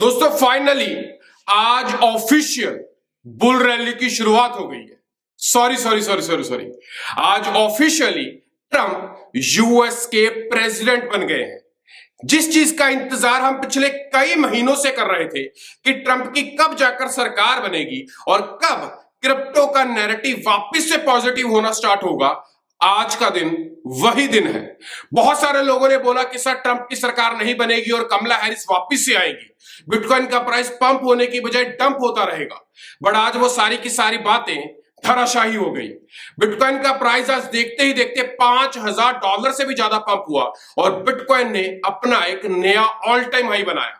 दोस्तों फाइनली आज official bull rally की शुरुआत हो गई है। सॉरी, आज ऑफिशियली ट्रंप यूएस के प्रेसिडेंट बन गए हैं। जिस चीज का इंतजार हम पिछले कई महीनों से कर रहे थे कि ट्रंप की कब जाकर सरकार बनेगी और कब क्रिप्टो का नैरेटिव वापस से पॉजिटिव होना स्टार्ट होगा, आज का दिन वही दिन है। बहुत सारे लोगों ने बोला कि सर ट्रंप की सरकार नहीं बनेगी और कमला हैरिस वापस से आएगी, बिटकॉइन का प्राइस पंप होने की बजाय डंप होता रहेगा। बट आज वो सारी की सारी बातें धराशाही हो गई। बिटकॉइन का प्राइस आज देखते ही देखते $5,000 से भी ज्यादा पंप हुआ और बिटकॉइन ने अपना एक नया ऑल टाइम हाई बनाया।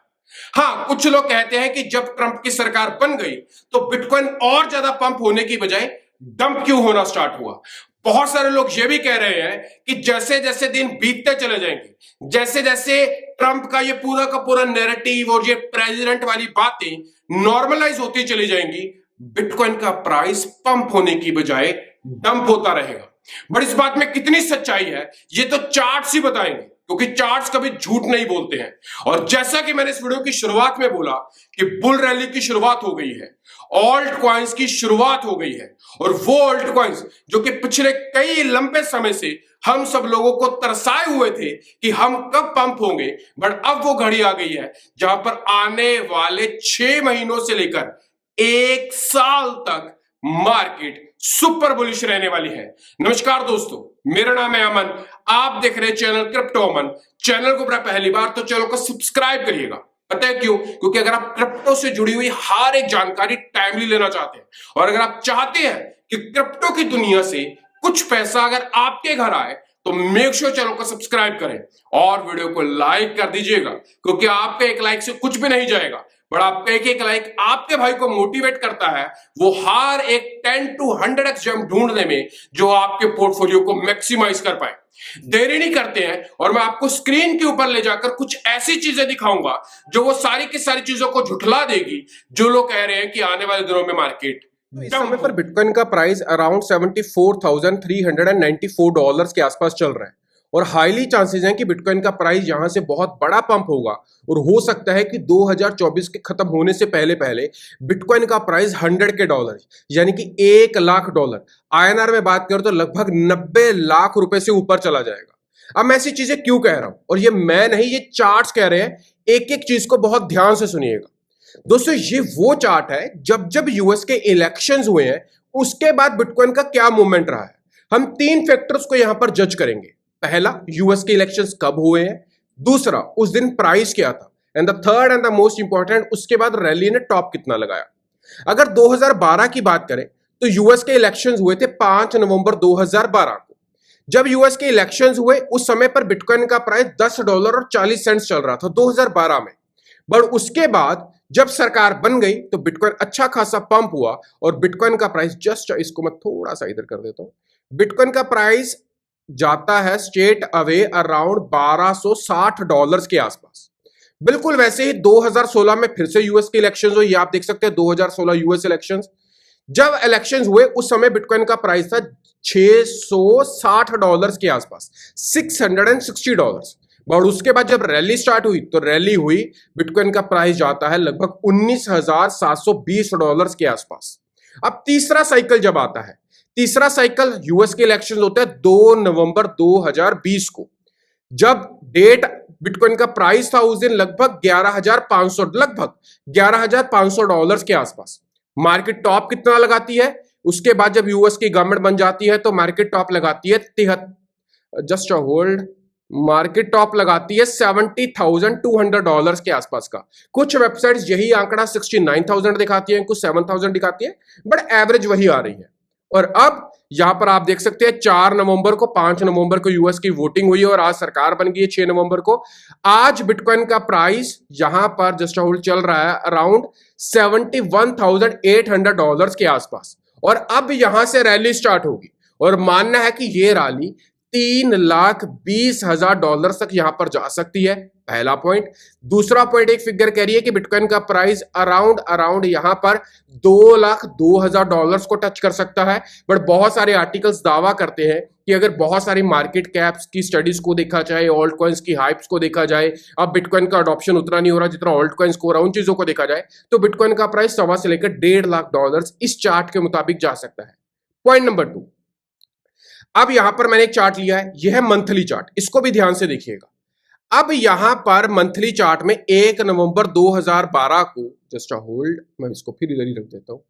हाँ, कुछ लोग कहते हैं कि जब ट्रंप की सरकार बन गई तो बिटकॉइन और ज्यादा पंप होने की बजाय डंप क्यों होना स्टार्ट हुआ। बहुत सारे लोग ये भी कह रहे हैं कि जैसे जैसे दिन बीतते चले जाएंगे, जैसे जैसे ट्रंप का ये पूरा का पूरा नैरेटिव और ये प्रेसिडेंट वाली बातें नॉर्मलाइज होती चली जाएंगी, बिटकॉइन का प्राइस पंप होने की बजाय डंप होता रहेगा। बट इस बात में कितनी सच्चाई है ये तो चार्ट्स ही बताएंगे, क्योंकि चार्ट्स कभी झूठ नहीं बोलते हैं। और जैसा कि मैंने इस वीडियो की शुरुआत में बोला कि बुल रैली की शुरुआत हो गई है, ऑल्ट कॉइन्स की शुरुआत हो गई है। और वो ऑल्ट कॉइन्स जो कि पिछले कई लंबे समय से हम सब लोगों को तरसाए हुए थे कि हम कब पंप होंगे, बट अब वो घड़ी आ गई है जहां पर आने वाले 6 महीनों से लेकर 1 साल तक मार्केट सुपर बुलिश रहने वाली है। नमस्कार दोस्तों, मेरा नाम है अमन, आप देख रहे हैं चैनल क्रिप्टो अमन। चैनल को पहली बार तो चैनल को सब्सक्राइब करिएगा। पता है क्यों? क्योंकि अगर आप क्रिप्टो से जुड़ी हुई हर एक जानकारी टाइमली लेना चाहते हैं और अगर आप चाहते हैं कि क्रिप्टो की दुनिया से कुछ पैसा अगर आपके घर आए तो मेक श्योर चैनल को सब्सक्राइब करें और वीडियो को लाइक कर दीजिएगा, क्योंकि आपके एक लाइक से कुछ भी नहीं जाएगा, बट आपका एक एक लाइक आपके भाई को मोटिवेट करता है वो हर एक 10 to 100x जेम ढूंढने में जो आपके पोर्टफोलियो को मैक्सिमाइज कर पाए। देरी नहीं करते हैं और मैं आपको स्क्रीन के ऊपर ले जाकर कुछ ऐसी चीजें दिखाऊंगा जो वो सारी की सारी चीजों को झुठला देगी जो लोग कह रहे हैं कि आने वाले दिनों में मार्केट। इस समय पर बिटकॉइन का प्राइस अराउंड $74,394 के आसपास चल रहा है और हाईली चांसेस हैं कि बिटकॉइन का प्राइस यहां से बहुत बड़ा पंप होगा और हो सकता है कि 2024 के खत्म होने से पहले पहले बिटकॉइन का प्राइस $100 यानी कि $1,00,000 INR में बात करें तो लगभग 90 लाख रुपए से ऊपर चला जाएगा। अब मैं ऐसी चीजें क्यों कह रहा हूं, और ये मैं नहीं, ये चार्ट्स कह रहे हैं। एक एक चीज को बहुत ध्यान से सुनिएगा दोस्तों। ये वो चार्ट है जब जब यूएस के इलेक्शंस हुए हैं उसके बाद बिटकॉइन का क्या मूवमेंट रहा है। हम 3 फैक्टर्स को यहां पर जज करेंगे। पहला, यूएस के इलेक्शंस कब हुए हैं। दूसरा, उस दिन प्राइस क्या था। And the third and the most important, उसके बाद रैली ने टॉप कितना लगाया। अगर 2012 की बात करें तो यूएस के इलेक्शंस हुए थे 5 नवंबर 2012 को। जब यूएस के इलेक्शंस हुए उस समय पर बिटकॉइन का प्राइस $10.40 चल रहा था 2012 में। बट उसके बाद जब सरकार बन गई तो बिटकॉइन अच्छा खासा पंप हुआ और बिटकॉइन का प्राइस जस्ट, इसको मैं थोड़ा सा इधर कर देता हूं, बिटकॉइन का प्राइस जाता है स्ट्रेट अवे अराउंड $1260 के आसपास। बिल्कुल वैसे ही 2016 में फिर से यूएस के इलेक्शंस हुए। आप देख सकते हैं 2016 यूएस इलेक्शंस। जब इलेक्शंस हुए उस समय बिटकॉइन का प्राइस था $660 के आसपास, $660। और उसके बाद जब रैली स्टार्ट हुई तो रैली हुई, बिटकॉइन का प्राइस जाता है लगभग $19,720 के आसपास। अब तीसरा साइकिल जब आता है, तीसरा साइकिल यूएस के इलेक्शन होता है 2 नवंबर 2020 को। जब डेट बिटकॉइन का प्राइस था उस दिन लगभग $11,500 के आसपास। मार्केट टॉप कितना लगाती है उसके बाद जब यूएस की गवर्नमेंट बन जाती है तो मार्केट टॉप लगाती है जस्ट होल्ड, मार्केट टॉप लगाती है $70,200 के आसपास का। कुछ वेबसाइट्स यही आंकड़ा 69,000 दिखाती हैं, कुछ 7,000 दिखाती है, बट एवरेज वही आ रही है। और अब यहां पर आप देख सकते हैं 4 नवंबर को, 5 नवंबर को यूएस की वोटिंग हुई और आज सरकार बन गई है 6 नवंबर को। आज बिटकॉइन का प्राइस यहां पर जस्ट होल्ड चल रहा है अराउंड $71,800 के आसपास। और अब यहां से रैली स्टार्ट होगी और मानना है कि ये रैली $3,20,000 तक यहां पर जा सकती है, पहला पॉइंट। दूसरा पॉइंट, एक फिगर कह रही है कि बिटकॉइन का प्राइस अराउंड यहां पर $2,02,000 को टच कर सकता है। बट बहुत सारे आर्टिकल्स दावा करते हैं कि अगर बहुत सारी मार्केट कैप्स की स्टडीज को देखा जाए, ऑल्ट कॉइन्स की हाइप्स को देखा जाए, अब बिटकॉइन का अडॉप्शन उतना नहीं हो रहा जितना ऑल्ट कॉइन्स को हो रहा, उन चीजों को देखा जाए तो बिटकॉइन का प्राइस 1.25 से लेकर $1.5 इस चार्ट के मुताबिक जा सकता है। पॉइंट नंबर 2, अब यहां पर मैंने एक चार्ट लिया है, यह है मंथली चार्ट, इसको भी ध्यान से देखिएगा। अब यहां पर मंथली चार्ट में 1 नवंबर 2012 को, जस्ट होल्ड, मैं इसको फिर इधर ही रख देता हूं,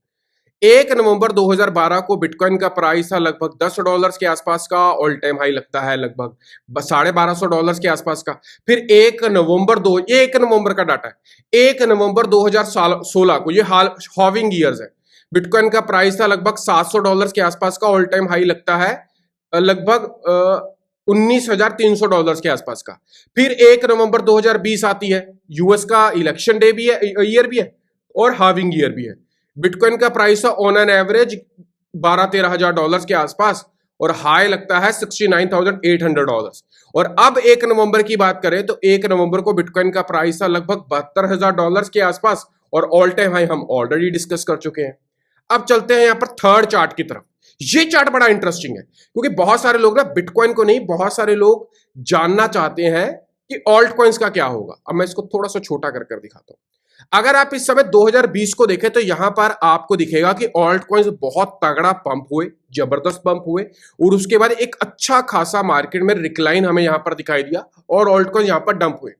1 नवंबर 2012 को बिटकॉइन का प्राइस था लगभग $10 के आसपास का, ऑल टाइम हाई लगता है लगभग $1250 के आसपास का। फिर 1 नवंबर का डाटा है, 1 नवंबर 2016 को, ये हाविंग ईयर्स है, बिटकॉइन का प्राइस था लगभग $700 के आसपास का, ऑल टाइम हाई लगता है लगभग $19,300 के आसपास का। फिर 1 नवंबर 2020 आती है, यूएस का इलेक्शन डे भी है, ईयर भी है और हाविंग ईयर भी है। बिटकॉइन का प्राइस था ऑन एन एवरेज $12,000-13,000 के आसपास और हाई लगता है $69,800। और अब 1 नवंबर की बात करें तो 1 नवंबर को बिटकॉइन का प्राइस था लगभग $72,000 के आसपास और ऑल टाइम हाई हम ऑलरेडी डिस्कस कर चुके हैं। अब चलते हैं यहां पर थर्ड चार्ट की तरफ। ये चार्ट बड़ा इंटरेस्टिंग है क्योंकि बहुत सारे लोग ना बिटकॉइन को नहीं, बहुत सारे लोग जानना चाहते हैं कि ऑल्ट कॉइन्स का क्या होगा। अब मैं इसको थोड़ा सा छोटा कर दिखाता हूं। अगर आप इस समय 2020 को देखें तो यहां पर आपको दिखेगा कि ऑल्ट कॉइन्स बहुत तगड़ा पंप हुए, जबरदस्त पंप हुए और उसके बाद एक अच्छा खासा मार्केट में रिक्लाइन हमें यहां पर दिखाई दिया और ऑल्ट कॉइन्स यहां पर डंप हुए।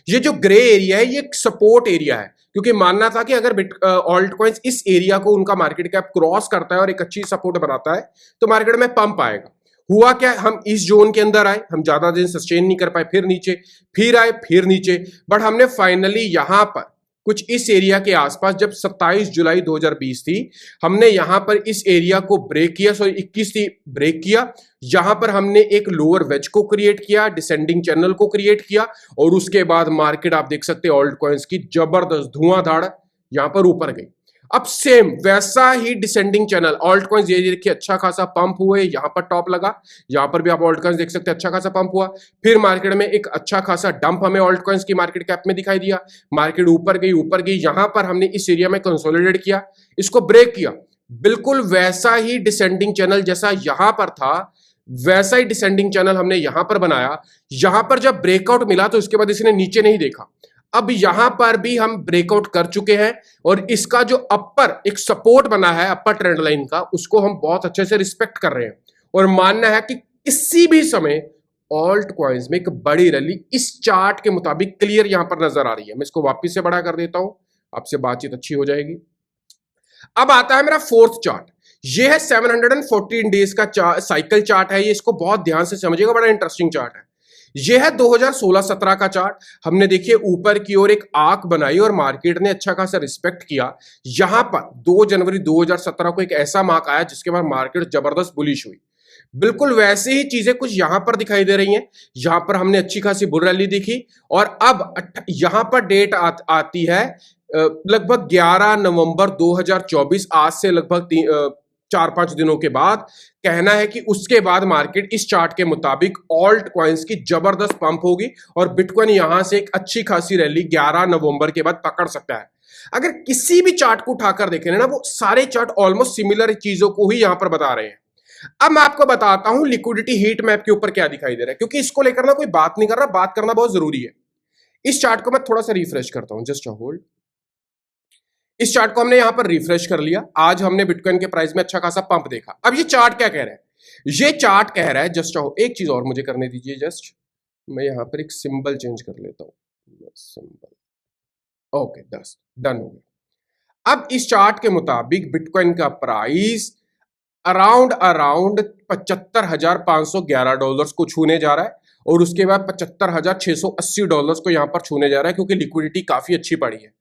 ये जो ग्रे एरिया है ये सपोर्ट एरिया है क्योंकि मानना था कि अगर ऑल्ट कॉइन्स इस एरिया को उनका मार्केट कैप क्रॉस करता है और एक अच्छी सपोर्ट बनाता है तो मार्केट में पंप आएगा। हुआ क्या, हम इस जोन के अंदर आए, हम ज्यादा दिन सस्टेन नहीं कर पाए, फिर नीचे, फिर आए, फिर नीचे, बट हमने फाइनली यहां पर कुछ इस एरिया के आसपास, जब 27 जुलाई 2020 थी, हमने यहां पर इस एरिया को ब्रेक किया, 21 थी, ब्रेक किया। यहां पर हमने एक लोअर वेज को क्रिएट किया, डिसेंडिंग चैनल को क्रिएट किया और उसके बाद मार्केट आप देख सकते हैं ऑल्ट कॉइन्स की जबरदस्त धुआंधाड़ यहां पर ऊपर गई। अब सेम वैसा ही डिसेंडिंग चैनल ऑल्ट कॉइन्स, ये देखिए अच्छा खासा पंप हुए, यहां पर टॉप लगा, यहां पर भी आप ऑल्ट कॉइन्स देख सकते हैं अच्छा खासा पंप हुआ। फिर मार्केट में एक अच्छा खासा डंप हमें ऑल्ट कॉइन्स की मार्केट कैप में दिखाई दिया, मार्केट ऊपर गई, यहां पर हमने इस एरिया में कंसोलिडेट किया, इसको ब्रेक किया। बिल्कुल वैसा ही डिसेंडिंग चैनल जैसा यहां पर था, वैसा ही डिसेंडिंग चैनल हमने यहां पर बनाया। यहां पर जब ब्रेकआउट मिला तो उसके बाद इसने नीचे नहीं देखा। अब यहां पर भी हम ब्रेकआउट कर चुके हैं और इसका जो अपर एक सपोर्ट बना है अपर ट्रेंड लाइन का, उसको हम बहुत अच्छे से रिस्पेक्ट कर रहे हैं और मानना है कि किसी भी समय ऑल्ट कॉइन्स में एक बड़ी रैली इस चार्ट के मुताबिक क्लियर यहां पर नजर आ रही है। मैं इसको वापस से बड़ा कर देता हूं, आपसे बातचीत अच्छी हो जाएगी। अब आता है मेरा फोर्थ चार्ट, ये है 714 डेज का साइकिल चार्ट है, ये इसको बहुत ध्यान से समझिएगा, बड़ा इंटरेस्टिंग चार्ट है। यह है 2016-17 का चार्ट। हमने देखिए ऊपर की ओर एक आंख बनाई और मार्केट ने अच्छा खासा रिस्पेक्ट किया। यहां पर 2 जनवरी 2017 को एक ऐसा मार्क आया जिसके बाद मार्केट जबरदस्त बुलिश हुई। बिल्कुल वैसे ही चीजें कुछ यहां पर दिखाई दे रही हैं। यहां पर हमने अच्छी खासी बुल रैली दिखी और अब यहां पर डेट आती है लगभग 11 नवंबर 2024, आज से लगभग 4-5 दिनों के बाद। कहना है कि उसके बाद मार्केट इस चार्ट के मुताबिक ऑल्ट कॉइन्स की जबरदस्त पंप होगी और बिटकॉइन यहां से एक अच्छी खासी रैली 11 नवंबर के बाद पकड़ सकता है। अगर किसी भी चार्ट को उठाकर देखें ना, वो सारे चार्ट ऑलमोस्ट सिमिलर चीजों को ही यहां पर बता रहे हैं। अब मैं आपको बताता हूं लिक्विडिटी हीट मैप के ऊपर क्या दिखाई दे रहा है, क्योंकि इसको लेकर ना कोई बात नहीं कर रहा, बात करना बहुत जरूरी है। इस चार्ट को मैं थोड़ा सा रिफ्रेश करता हूं, जस्ट होल्ड। इस चार्ट को हमने यहां पर रिफ्रेश कर लिया। आज हमने बिटकॉइन के प्राइस में अच्छा खासा पंप देखा। अब ये चार्ट क्या कह रहा है, ये चार्ट कह रहा है, जस्ट एक चीज और मुझे करने दीजिए, जस्ट मैं यहां पर एक सिंबल चेंज कर लेता हूं, सिंबल, ओके, डन हो गया। अब इस चार्ट के मुताबिक बिटकॉइन का प्राइस अराउंड $75,511 को छूने जा रहा है और उसके बाद $75,680 को यहां पर छूने जा रहा है, क्योंकि लिक्विडिटी काफी अच्छी पड़ी है।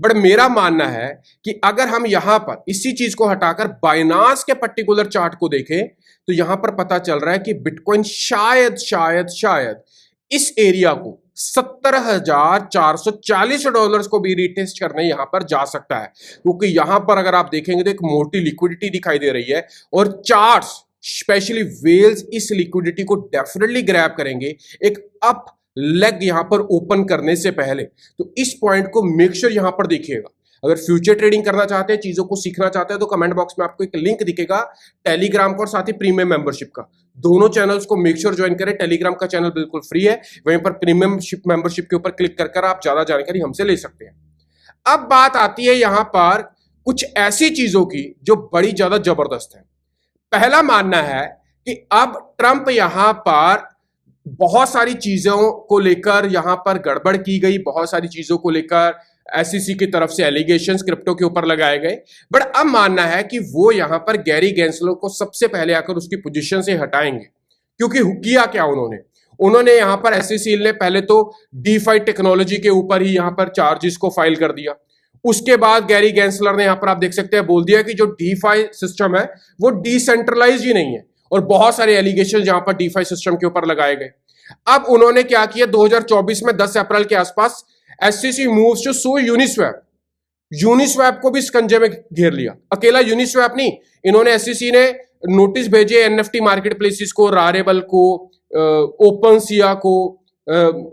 बट मेरा मानना है कि अगर हम यहां पर इसी चीज को हटाकर बाइनांस के पर्टिकुलर चार्ट को देखें तो यहां पर पता चल रहा है कि बिटकॉइन शायद इस एरिया को $70,440 को भी रिटेस्ट करने यहां पर जा सकता है, क्योंकि यहां पर अगर आप देखेंगे तो एक मोटी लिक्विडिटी दिखाई दे रही है और चार्ट्स स्पेशली वेल्स इस लिक्विडिटी को डेफिनेटली ग्रैब करेंगे एक अप लेग यहां पर ओपन करने से पहले। तो इस पॉइंट को मेक श्योर यहां पर देखिएगा। अगर फ्यूचर ट्रेडिंग करना चाहते हैं, चीजों को सीखना चाहते हैं, तो कमेंट बॉक्स में आपको एक लिंक दिखेगा टेलीग्राम का और साथ ही प्रीमियम मेंबरशिप का। दोनों चैनल्स को मेक श्योर ज्वाइन करें। टेलीग्राम का चैनल बिल्कुल फ्री है, वहीं पर प्रीमियम मेंबरशिप के ऊपर क्लिक कर आप ज्यादा जानकारी हमसे ले सकते हैं। अब बात आती है यहां पर कुछ ऐसी चीजों की जो बड़ी ज्यादा जबरदस्त है। पहला मानना है कि अब ट्रंप यहां पर बहुत सारी चीजों को लेकर यहां पर गड़बड़ की गई, बहुत सारी चीजों को लेकर एसईसी की तरफ से एलिगेशंस क्रिप्टो के ऊपर लगाए गए। बट अब मानना है कि वो यहां पर गैरी गैंसलर को सबसे पहले आकर उसकी पोजीशन से हटाएंगे। क्योंकि किया क्या उन्होंने यहां पर एसईसी ने पहले तो डीफाई टेक्नोलॉजी के ऊपर ही यहां पर चार्जेस को फाइल कर दिया। उसके बाद गैरी गैंसलर ने यहां पर आप देख सकते हैं बोल दिया कि जो डीफाई सिस्टम है वो डिसेंट्रलाइज ही नहीं है, और बहुत सारे एलिगेशन यहां पर डीफाई सिस्टम के ऊपर लगाए गए। अब उन्होंने क्या किया, 2024 में 10 अप्रैल के आसपास SEC moves to sue Uniswap को भी स्कंजे में घेर लिया। अकेला यूनिस्वैप नहीं, इन्होंने एसईसी ने नोटिस भेजे एनएफटी मार्केट प्लेसेस को, रारेबल को, ओपनसिया को,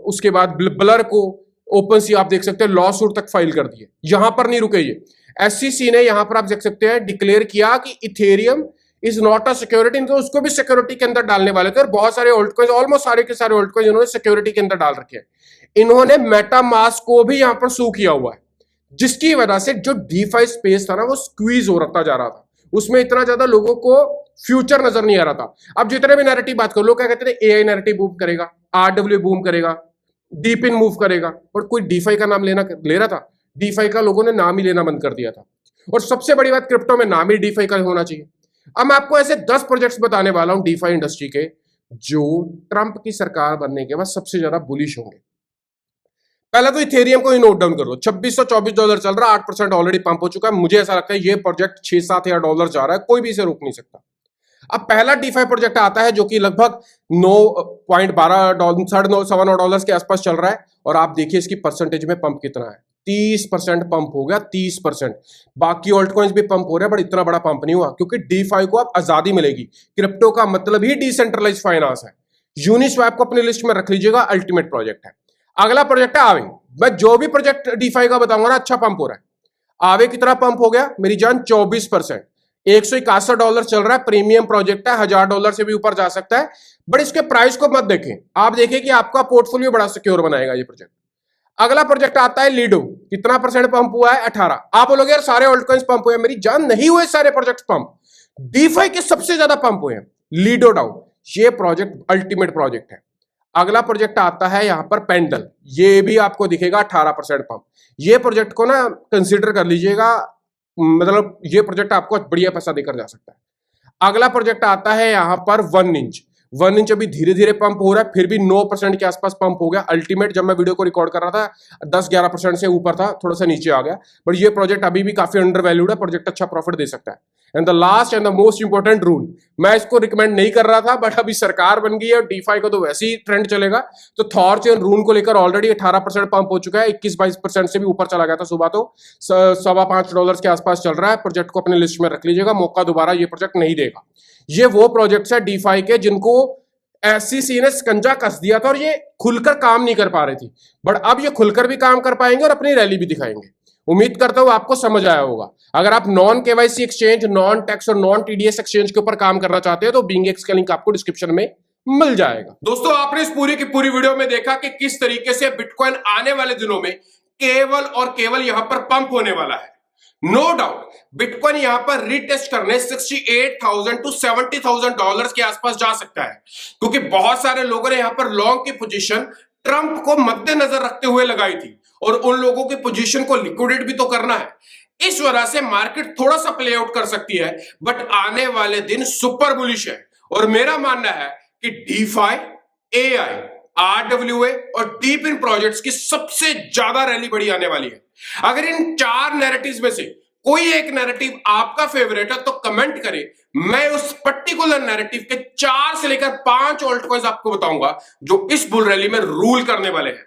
उसके बाद ब्लर को, ओपनसिया आप देख सकते हैं लॉ सूट तक फाइल कर दिए। यहां पर नहीं रुके ये, एसईसी ने यहां पर आप देख सकते हैं डिक्लेयर किया कि Ethereum is not a security, तो उसको भी सिक्योरिटी के अंदर डालने वाले थे। और बहुत सारे ओल्ड कॉइन्स, ऑलमोस्ट सारे के सारे ओल्ड कॉइन्स इन्होंने सिक्योरिटी के अंदर डाल रखे हैं। इन्होंने मेटामास्क को भी यहां पर सू किया हुआ है, जिसकी वजह से जो डीफाई स्पेस था ना वो स्क्वीज हो रहा जा रहा था, उसमें इतना ज्यादा लोगों को फ्यूचर नजर नहीं आ रहा था। अब जितने भी नैरेटिव बात करो, लोग क्या कहते थे एआई नैरेटिव बूम करेगा, आरडब्ल्यू बूम करेगा, डीप इन मूव करेगा, और कोई डीफाई का नाम ले रहा था? डीफाई का लोगों ने नाम ही लेना बंद कर दिया था। और सबसे बड़ी बात, क्रिप्टो में नाम ही डीफाई का होना चाहिए। अब मैं आपको ऐसे 10 प्रोजेक्ट्स बताने वाला हूं डीफाई इंडस्ट्री के, जो ट्रंप की सरकार बनने के बाद सबसे ज्यादा बुलिश होंगे। पहला तो इथेरियम को ही नोट डाउन करो, $2624 चल रहा है, 8% ऑलरेडी पंप हो चुका है। मुझे ऐसा लगता है ये प्रोजेक्ट $6-7 जा रहा है, कोई भी इसे रोक नहीं सकता। अब पहला डीफाई प्रोजेक्ट आता है जो कि लगभग $9.12 $9.9 के आसपास चल रहा है, और आप देखिए इसकी परसेंटेज में पंप कितना है, 30% पंप हो गया, 30%। बाकी ऑल्ट कॉइन्स भी पंप हो रहे हैं, बट इतना बड़ा पंप नहीं हुआ, क्योंकि डीफाई को अब आजादी मिलेगी। क्रिप्टो का मतलब ही डिसेंट्रलाइज फाइनेंस है। यूनिस्वैप को अपनी लिस्ट में रख लीजिएगा, अल्टीमेट प्रोजेक्ट है। अगला प्रोजेक्ट है आवे। मैं जो भी प्रोजेक्ट डीफाई का बताऊंगा ना, अच्छा पंप हो रहा है। आवे कितना पंप हो गया मेरी जान? 24%, $161 चल रहा है। प्रीमियम प्रोजेक्ट है, $1000 से भी ऊपर जा सकता है, बट इसके प्राइस को मत देखें, आप देखें कि आपका पोर्टफोलियो बड़ा सिक्योर बनाएगा ये प्रोजेक्ट। अगला प्रोजेक्ट आता है लीडो। कितना परसेंट पंप हुआ है? 18। आप बोलोगे यार सारे ऑल्ट कॉइन्स पंप हुए, मेरी जान नहीं हुए सारे प्रोजेक्ट पंप। डीफाई के सबसे ज्यादा पंप हुए हैं लीडो डाउ, ये प्रोजेक्ट अल्टीमेट प्रोजेक्ट है। अगला प्रोजेक्ट आता है यहां पर पेंडल, ये भी आपको दिखेगा 18% पंप। ये प्रोजेक्ट को ना कंसीडर कर लीजिएगा, मतलब ये प्रोजेक्ट आपको बढ़िया पैसा देकर जा सकता है। अगला प्रोजेक्ट आता है यहां पर 1 इंच अभी धीरे धीरे पंप हो रहा है, फिर भी 9% के आसपास पंप हो गया। अल्टीमेट जब मैं वीडियो को रिकॉर्ड कर रहा था 10-11% से ऊपर था, थोड़ा सा नीचे आ गया, बट ये प्रोजेक्ट अभी भी काफी अंडर वैल्यूड है, प्रोजेक्ट अच्छा प्रॉफिट दे सकता है। And the last and the most important rule, मैं इसको रिकमेंड नहीं कर रहा था, बट अभी सरकार बन गई है और डीफाई को तो वैसे ही ट्रेंड चलेगा, तो थॉरचेन रूल को लेकर ऑलरेडी 18% पंप हो चुका है, 21-22% से भी ऊपर चला गया था सुबह, तो $5.25 के आसपास चल रहा है। प्रोजेक्ट को अपने लिस्ट में रख लीजिएगा, मौका दोबारा ये प्रोजेक्ट नहीं देगा। ये वो प्रोजेक्ट्स है डीफाई के जिनको एसईसी ने स्कंजा कस दिया था और ये खुलकर काम नहीं कर पा रही थी, बट अब ये खुलकर भी काम कर पाएंगे और अपनी रैली भी दिखाएंगे। उम्मीद करता हूं आपको समझ आया होगा। अगर आप non KYC exchange, non tax और नॉन टीडीएस एक्सचेंज के ऊपर काम करना चाहते हैं तो BingX का लिंक आपको डिस्क्रिप्शन में मिल जाएगा। दोस्तों, आपने इस पूरी की पूरी वीडियो में देखा कि किस तरीके से बिटकॉइन आने वाले दिनों में केवल और केवल यहां पर पंप होने वाला है। नो डाउट बिटकॉइन यहां पर रीटेस्ट करने $68,000 to $70,000 के आसपास जा सकता है, क्योंकि बहुत सारे लोगों ने यहां पर लॉन्ग की पोजीशन ट्रंप को मद्देनजर रखते हुए लगाई थी, और उन लोगों की पोजीशन को लिक्विडेट भी तो करना है। इस वजह से मार्केट थोड़ा सा प्ले आउट कर सकती है, बट आने वाले दिन सुपर बुलिश है। और मेरा मानना है कि डीफाई, एआई, आरडब्ल्यूए और डीप इन प्रोजेक्ट्स की सबसे ज्यादा रैली बड़ी आने वाली है। अगर इन 4 नैरेटिव्स में से कोई एक नैरेटिव आपका फेवरेट है तो कमेंट करें, मैं उस पर्टिकुलर नैरेटिव के 4 से लेकर 5 ऑल्ट कॉइन्स आपको बताऊंगा जो इस बुल रैली में रूल करने वाले हैं।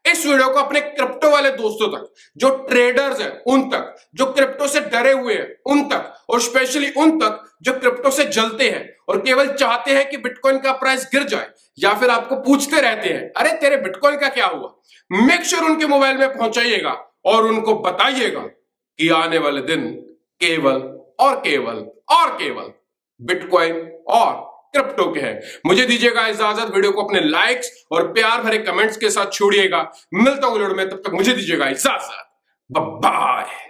इस वीडियो को अपने क्रिप्टो वाले दोस्तों तक, जो ट्रेडर्स हैं उन तक, जो क्रिप्टो से डरे हुए हैं उन तक, और स्पेशली उन तक जो क्रिप्टो से जलते हैं और केवल चाहते हैं कि बिटकॉइन का प्राइस गिर जाए, या फिर आपको पूछते रहते हैं अरे तेरे बिटकॉइन का क्या हुआ। मेक श्योर उनके मोबाइल में पहुंचाइएगा और उनको बताइएगा कि आने वाले दिन केवल और केवल बिटकॉइन और क्रिप्टो के हैं। मुझे दीजिएगा इजाजत, वीडियो को अपने लाइक्स और प्यार भरे कमेंट्स के साथ छोड़िएगा। मिलता हूं वीडियो में, तब तक मुझे दीजिएगा इजाजत। बाय।